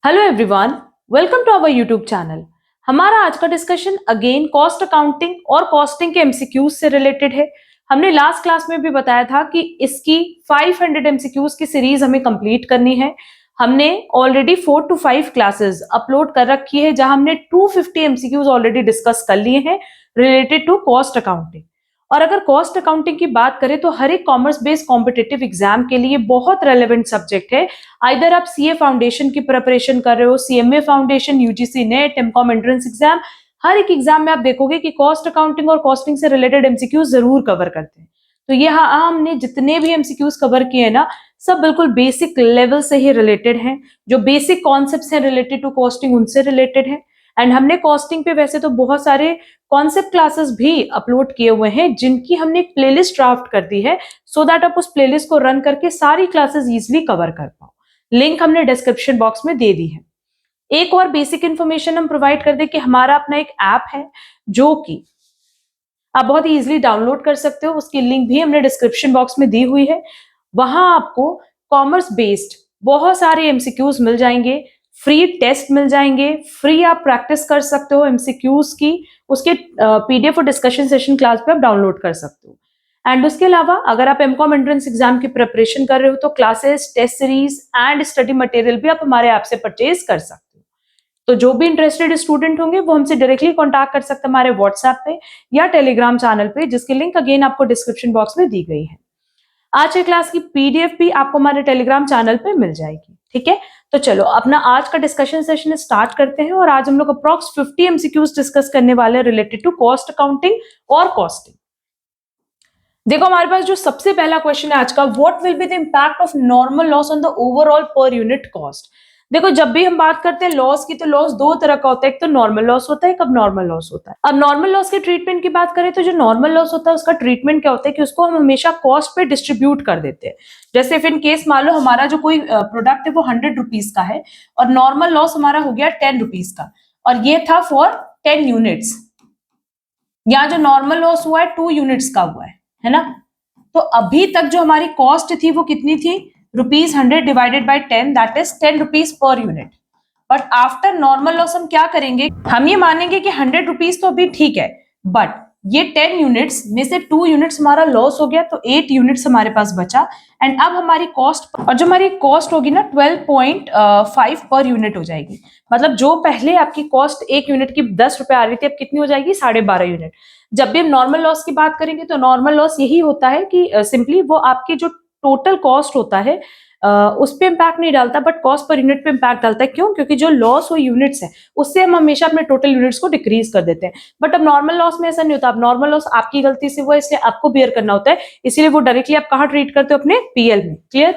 Hello everyone, welcome to our YouTube channel. हमारा आज का डिस्कशन अगेन कॉस्ट अकाउंटिंग और कॉस्टिंग के एमसीक्यूज से रिलेटेड है। हमने लास्ट क्लास में भी बताया था कि इसकी 500 एमसीक्यूज की सीरीज हमें कंप्लीट करनी है। हमने ऑलरेडी 4 to 5 क्लासेस अपलोड कर रखी है जहां हमने 250 एमसीक्यूज ऑलरेडी डिस्कस कर लिए हैं रिलेटेड टू कॉस्ट अकाउंटिंग। और अगर कॉस्ट अकाउंटिंग की बात करें तो हर एक कॉमर्स बेस्ड कॉम्पिटिटिव एग्जाम के लिए बहुत रेलेवेंट सब्जेक्ट है। आइदर आप सीए फाउंडेशन की प्रिपरेशन कर रहे हो, CMA foundation, UGC NET, MCom entrance exam, हर एक एग्जाम में आप देखोगे कि कॉस्ट अकाउंटिंग और कॉस्टिंग से रिलेटेड एमसीक्यूज जरूर कवर करते हैं। तो ये हाँ, हमने जितने भी एमसीक्यूज कवर किए हैं ना, सब बिल्कुल बेसिक लेवल से ही रिलेटेड हैं। जो बेसिक कॉन्सेप्ट्स हैं रिलेटेड टू कॉस्टिंग उनसे रिलेटेड है। एंड हमने कॉस्टिंग पे वैसे तो बहुत सारे कॉन्सेप्ट क्लासेस भी अपलोड किए हुए हैं जिनकी हमने एक प्लेलिस्ट ड्राफ्ट कर दी है सो दैट आप उस प्लेलिस्ट को रन करके सारी क्लासेस इजीली कवर कर पाओ। लिंक हमने डिस्क्रिप्शन बॉक्स में दे दी है। एक और बेसिक इंफॉर्मेशन हम प्रोवाइड कर दे कि हमारा अपना एक ऐप है जो कि आप बहुत इजीली डाउनलोड कर सकते हो। उसकी लिंक भी हमने डिस्क्रिप्शन बॉक्स में दी हुई है। वहां आपको कॉमर्स बेस्ड बहुत सारे एमसीक्यूज मिल जाएंगे, फ्री टेस्ट मिल जाएंगे, फ्री आप प्रैक्टिस कर सकते हो एमसीक्यूज की। उसके पीडीएफ और डिस्कशन सेशन क्लास पे आप डाउनलोड कर सकते हो। एंड उसके अलावा अगर आप एमकॉम एंट्रेंस एग्जाम की प्रिपरेशन कर रहे हो तो classes, test series and study material भी आप हमारे ऐप से परचेज कर सकते हो। तो जो भी इंटरेस्टेड स्टूडेंट होंगे वो हमसे डायरेक्टली कांटेक्ट कर सकते हैं हमारे व्हाट्सएप पे या टेलीग्राम चैनल पे, जिसकी लिंक अगेन आपको डिस्क्रिप्शन बॉक्स में दी गई है। आज की क्लास की पीडीएफ भी आपको हमारे टेलीग्राम चैनल पे मिल जाएगी। ठीक है, तो चलो अपना आज का डिस्कशन सेशन स्टार्ट करते हैं। और आज हम लोग अप्रॉक्स 50 एमसीक्यूज डिस्कस करने वाले हैं रिलेटेड टू कॉस्ट अकाउंटिंग और कॉस्टिंग। देखो हमारे पास जो सबसे पहला क्वेश्चन है आज का, what will be the impact of normal loss on the overall पर यूनिट कॉस्ट। देखो जब भी हम बात करते हैं लॉस की तो लॉस दो तरह का होता है, एक तो नॉर्मल लॉस होता है, एक अब नॉर्मल लॉस होता है। अब नॉर्मल लॉस के ट्रीटमेंट की बात करें तो जो नॉर्मल लॉस होता है उसका ट्रीटमेंट क्या होता है कि उसको हम हमेशा कॉस्ट पे डिस्ट्रीब्यूट कर देते हैं। जैसे इफ इन केस मान लो हमारा जो कोई प्रोडक्ट है वो 100 रुपीज का है और नॉर्मल लॉस हमारा हो गया 10 रुपीज का, और ये था फॉर 10 यूनिट्स। यहाँ जो नॉर्मल लॉस हुआ है 2 यूनिट्स का हुआ है ना। तो अभी तक जो हमारी कॉस्ट थी वो कितनी थी, ₹100 divided by 10, that is 10 rupees per unit. But after normal loss हम क्या करेंगे, हम ये मानेंगे कि 100 रुपीज तो अभी ठीक है, बट ये 10 यूनिट्स में से 2 यूनिट्स हमारा लॉस हो गया तो 8 यूनिट्स हमारे पास बचा। एंड अब हमारी कॉस्ट, और जो हमारी कॉस्ट होगी ना 12.5 पर यूनिट हो जाएगी। मतलब जो पहले आपकी कॉस्ट 1 यूनिट की 10 रुपए आ रही थी अब कितनी हो जाएगी, 12.5 यूनिट। जब भी हम नॉर्मल लॉस की बात करेंगे तो नॉर्मल लॉस यही होता है कि सिंपली वो आपकी जो टोटल कॉस्ट होता है उस पे इम्पैक्ट नहीं डालता, बट कॉस्ट पर यूनिट पे इम्पैक्ट डालता है। क्यों? क्योंकि जो लॉस हुई यूनिट्स है उससे हम हमेशा अपने टोटल यूनिट्स को डिक्रीज कर देते हैं। बट अब नॉर्मल लॉस में ऐसा नहीं होता। अब नॉर्मल लॉस आपकी गलती से हुआ इसलिए आपको बियर करना होता है, इसीलिए वो डायरेक्टली आप कहाँ ट्रीट करते हो, अपने पीएल में। क्लियर?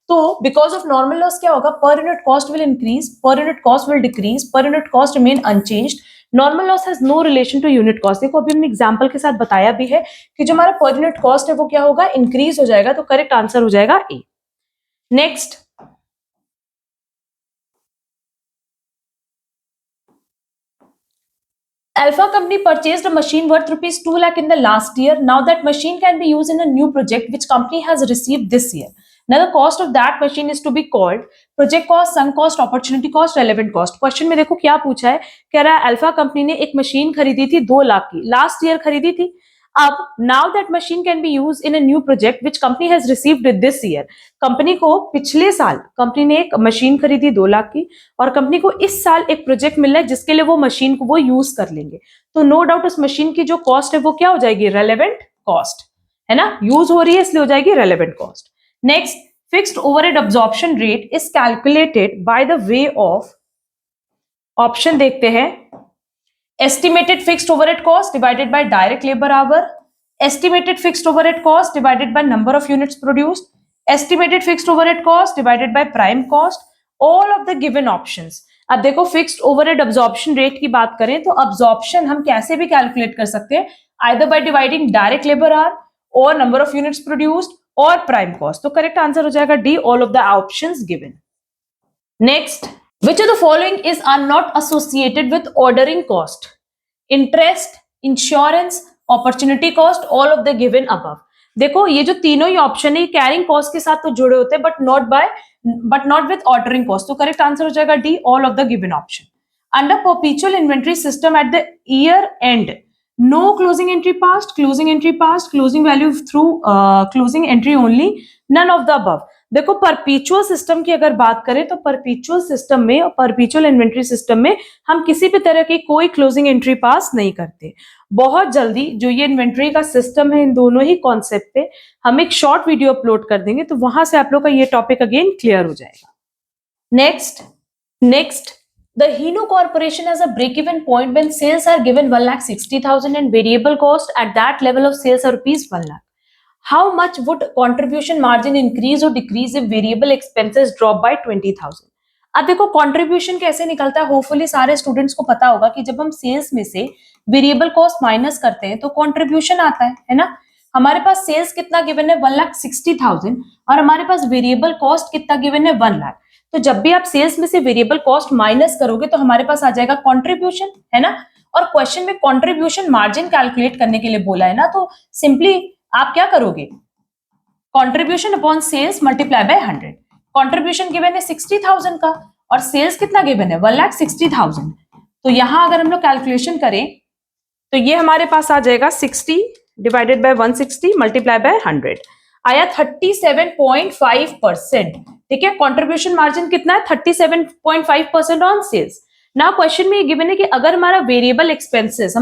तो बिकॉज ऑफ नॉर्मल लॉस क्या होगा, per unit cost will increase, per unit cost will decrease, per unit cost remain unchanged. Normal loss has no relation to unit cost. देखो अभी हमने एग्जांपल के साथ बताया भी है कि जो हमारा पर यूनिट कॉस्ट है वो क्या होगा, इंक्रीज हो जाएगा। तो करेक्ट आंसर हो जाएगा A. Next, Alpha company purchased a machine worth rupees 2 lakh in the last year. Now that machine can be used in a new project which company has received this year. Now the cost of that machine is to be called project cost, sunk cost, opportunity cost, relevant cost. Question में देखो क्या पूछा है, कह रहा है alpha company ने एक मशीन खरीदी थी 2 लाख की, लास्ट ईयर खरीदी थी। अब now that machine can be use in a new project which company has received this year. Company को पिछले साल कंपनी ने एक मशीन खरीदी 2 लाख की और कंपनी को इस साल एक प्रोजेक्ट मिल रहा है जिसके लिए वो मशीन को वो यूज कर लेंगे। तो नो डाउट उस मशीन की जो कॉस्ट है वो क्या हो जाएगी, रेलेवेंट कॉस्ट, है ना। यूज हो रही है इसलिए हो जाएगी relevant cost. Next, fixed overhead absorption rate is calculated by the way of, option देखते हैं, estimated fixed overhead cost divided by direct labor hour, estimated fixed overhead cost divided by number of units produced, estimated fixed overhead cost divided by prime cost, all of the given options। अब देखो fixed overhead absorption rate की बात करें तो absorption हम कैसे भी calculate कर सकते हैं, either by dividing direct labour our और नंबर ऑफ यूनिट्स प्रोड्यूस्ड और प्राइम कॉस्ट। तो करेक्ट आंसर हो जाएगा D, all of the options given. Next, which of the following is are not associated with ordering cost? Interest, insurance, opportunity cost, all of the given above। देखो ये जो तीनों ही option है carrying cost के साथ तो जुड़े होते हैं but not by but not with ordering cost. तो करेक्ट आंसर हो जाएगा D, all of the given option. Under perpetual inventory system at the year end, no closing entry passed, closing entry passed, closing value through closing entry only, none of the above. देखो perpetual system की अगर बात करें तो perpetual system में और perpetual inventory system में हम किसी भी तरह की कोई क्लोजिंग एंट्री पास नहीं करते। बहुत जल्दी जो ये इन्वेंट्री का सिस्टम है, इन दोनों ही कॉन्सेप्ट पे हम एक शॉर्ट वीडियो अपलोड कर देंगे, तो वहां से आप लोग का ये टॉपिक अगेन क्लियर हो जाएगा। Next the Hino Corporation has a break-even point when sales are given 1,60,000 and variable cost at that level of sales are rupees 1 lakh. How much would contribution margin increase or decrease if variable expenses drop by 20,000? अब देखो contribution कैसे निकलता है, hopefully सारे students को पता होगा कि जब हम सेल्स में से वेरिएबल कॉस्ट माइनस करते हैं तो कंट्रीब्यूशन आता है ना। हमारे पास सेल्स कितना गिवन है 1,60,000 और हमारे पास वेरिएबल कॉस्ट कितना गिवन है 1 लाख। तो जब भी आप सेल्स में से वेरिएबल कॉस्ट माइनस करोगे तो हमारे पास आ जाएगा कंट्रीब्यूशन, है ना। और क्वेश्चन में कंट्रीब्यूशन मार्जिन कैलकुलेट करने के लिए बोला है ना, तो सिंपली आप क्या करोगे, contribution upon sales multiply by 100। Contribution given है 60,000 का और सेल्स कितना गिवन है 1,60,000। तो यहां अगर हम लोग कैलकुलेशन करें तो ये हमारे पास आ जाएगा 60 डिवाइडेड बाय 160 मल्टीप्लाई बाय 100, आया 37.5%। ठीक है, कंट्रीब्यूशन मार्जिन कितना है 37.5% ऑन सेल्स। नाउ क्वेश्चन में ये गिवन है कि अगर हमारा वेरिएबल एक्सपेंसेस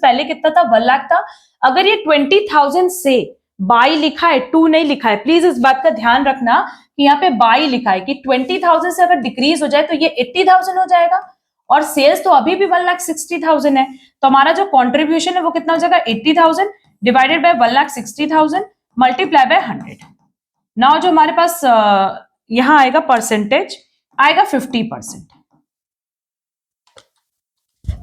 पहले कितना था 1 लाख था, अगर ये 20,000 से बाई लिखा है 2 नहीं लिखा है, प्लीज इस बात का ध्यान रखना कि यहाँ पे बाई लिखा है कि 20,000 से अगर डिक्रीज हो जाए तो ये 80,000 हो जाएगा और सेल्स तो अभी भी 1,60,000 है, तो हमारा जो कंट्रीब्यूशन है वो कितना हो जाएगा 80,000 divided by 1,60,000 multiply by 100। Now जो हमारे पास यहां आएगा परसेंटेज आएगा 50%।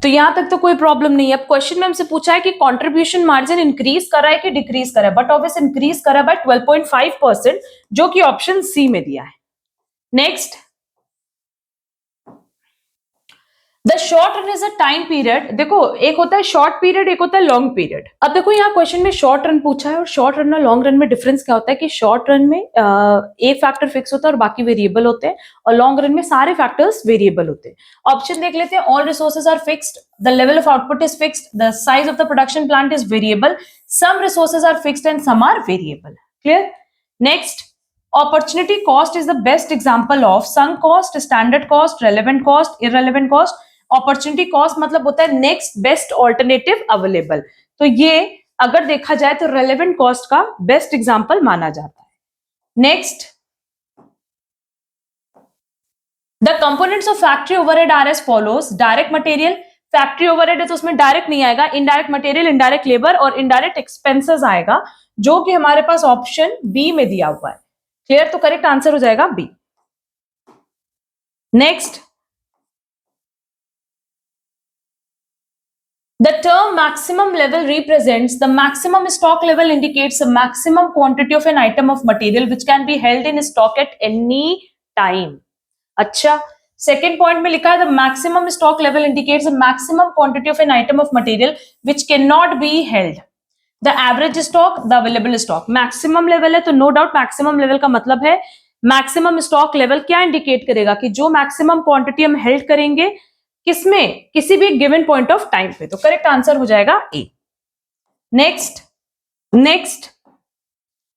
तो यहां तक तो कोई प्रॉब्लम नहीं है। अब क्वेश्चन में हमसे पूछा है कि कंट्रीब्यूशन मार्जिन इंक्रीज कर रहा है कि डिक्रीज कर रहा है, बट ऑब्वियस इंक्रीज कर रहा है बाय 12.5%, जो कि ऑप्शन सी में दिया है। Next, the short run is a time period. देखो एक होता है शॉर्ट पीरियड, एक होता है लॉन्ग पीरियड। अब देखो यहाँ क्वेश्चन में शॉर्ट रन पूछा है और शॉर्ट रन और लॉन्ग रन में डिफरेंस क्या होता है कि शॉर्ट रन में एक फैक्टर फिक्स होता है और बाकी वेरिएबल होते हैं, और लॉन्ग रन में सारे फैक्टर्स वेरिएबल होते हैं। ऑप्शन देख लेते हैं, all resources are fixed, the level of output is fixed, the size of the production plant is variable, some resources are fixed and some are variable. Clear. Next, opportunity cost is the best example of sunk cost, standard cost, relevant cost, irrelevant cost। Opportunity cost मतलब होता है next best alternative available, तो ये अगर देखा जाए तो relevant cost का बेस्ट एग्जांपल माना जाता है। Next, the components of factory overhead are as follows. Direct material, factory overhead है तो उसमें डायरेक्ट नहीं आएगा, इनडायरेक्ट मटेरियल, इनडायरेक्ट लेबर और इनडायरेक्ट एक्सपेंसेस आएगा, जो कि हमारे पास ऑप्शन बी में दिया हुआ है। क्लियर, तो करेक्ट आंसर हो जाएगा B. Next, the term maximum level represents the maximum stock level, indicates a maximum quantity of an item of material which can be held in stock at any time। अच्छा, second point में लिखा है the maximum stock level indicates a maximum quantity of an item of material which cannot be held, the average stock, the available stock। Maximum level है तो no doubt maximum level का मतलब है maximum stock level क्या indicate करेगा कि जो maximum quantity हम हेल्ड करेंगे किसमें, किसी भी गिवन पॉइंट ऑफ टाइम पे, तो करेक्ट आंसर हो जाएगा A. Next,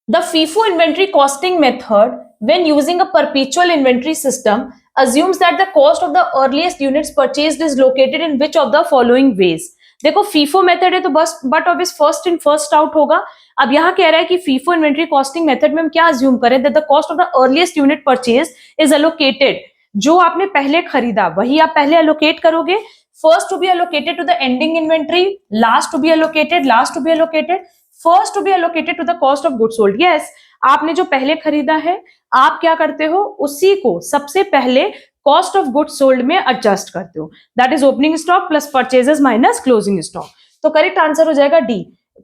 the FIFO inventory costing method when using a perpetual inventory system assumes that the cost of the earliest units purchased is located in which of the following ways। देखो FIFO method है तो बस but obvious first in first out होगा। अब यहां कह रहा है कि फीफो इन्वेंट्री कॉस्टिंग मेथड में हम क्या अज्यूम करें, that the cost of the earliest unit purchase is allocated, जो आपने पहले खरीदा वही आप पहले एलोकेट करोगे। First to be allocated to the ending inventory, last to be allocated, first to be allocated to the cost of goods sold. Yes, आपने जो पहले खरीदा है आप क्या करते हो, उसी को सबसे पहले कॉस्ट ऑफ गुड्स सोल्ड में एडजस्ट करते हो, that is opening stock plus purchases minus closing stock. तो करेक्ट आंसर हो जाएगा D.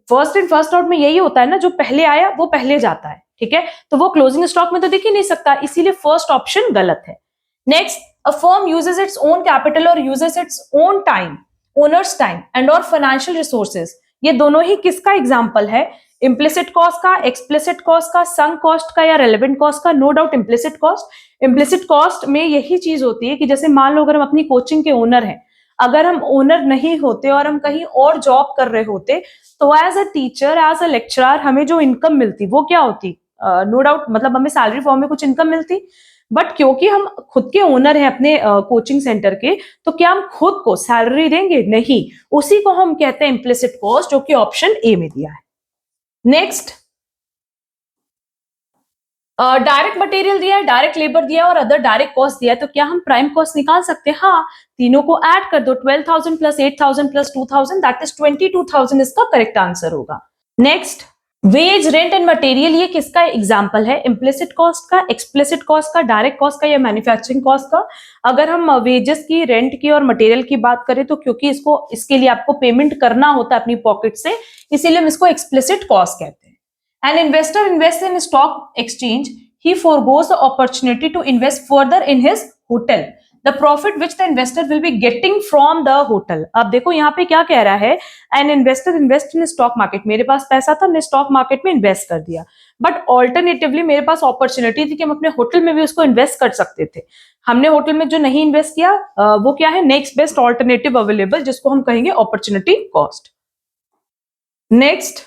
First in first out में यही होता है ना, जो पहले आया वो पहले जाता है, ठीक है, तो वो क्लोजिंग स्टॉक में तो दिख ही नहीं सकता, इसीलिए फर्स्ट ऑप्शन गलत है। Next, a firm uses its own capital or uses its own time, owner's time and or financial resources। ये दोनों ही किसका एग्जाम्पल है, इम्प्लिसिट कॉस्ट का, एक्सप्लिसिट कॉस्ट का, संक कॉस्ट का या रेलेवेंट कॉस्ट का? No doubt implicit cost. Implicit cost में यही चीज होती है कि जैसे मान लो अगर हम अपनी कोचिंग के ओनर हैं, अगर हम ओनर नहीं होते और हम कहीं और जॉब कर रहे होते, तो as a teacher, as a lecturer हमें जो इनकम मिलती वो क्या होती? नो डाउट मतलब हमें सैलरी फॉर्म में कुछ इनकम मिलती, बट क्योंकि हम खुद के ओनर हैं अपने कोचिंग सेंटर के, तो क्या हम खुद को सैलरी देंगे? नहीं। उसी को हम कहते हैं इम्प्लिसिट कॉस्ट, जो कि ऑप्शन ए में दिया है। नेक्स्ट, डायरेक्ट मटेरियल दिया है, डायरेक्ट लेबर दिया है और अदर डायरेक्ट कॉस्ट दिया है, तो क्या हम प्राइम कॉस्ट निकाल सकते हैं? हाँ, तीनों को ऐड कर दो, 12,000 प्लस 8,000 प्लस 2,000, दैट इज 22,000 इसका करेक्ट आंसर होगा। Next, wage, rent and material, ये किसका एग्जांपल है? इम्प्लिसिट कॉस्ट का, एक्सप्लिसिट कॉस्ट का, डायरेक्ट कॉस्ट का या मैन्युफैक्चरिंग कॉस्ट का? अगर हम वेजेस की, रेंट की और मटेरियल की बात करें तो क्योंकि इसके लिए आपको पेमेंट करना होता है अपनी पॉकेट से, इसीलिए हम इसको एक्सप्लिसिट कॉस्ट कहते हैं। An investor invests in stock exchange. He foregoes the opportunity to invest further in his hotel. The profit which the investor will be getting from the hotel. अब देखो यहाँ पे क्या कह रहा है? An investor invests in stock market. मेरे पास पैसा था, मैंने स्टॉक मार्केट में इन्वेस्ट कर दिया, बट ऑल्टरनेटिवली मेरे पास अपॉर्चुनिटी थी कि हम अपने होटल में भी उसको इन्वेस्ट कर सकते थे। हमने होटल में जो नहीं इन्वेस्ट किया, वो क्या है? नेक्स्ट बेस्ट ऑल्टरनेटिव अवेलेबल, जिसको हम कहेंगे अपॉर्चुनिटी कॉस्ट। नेक्स्ट,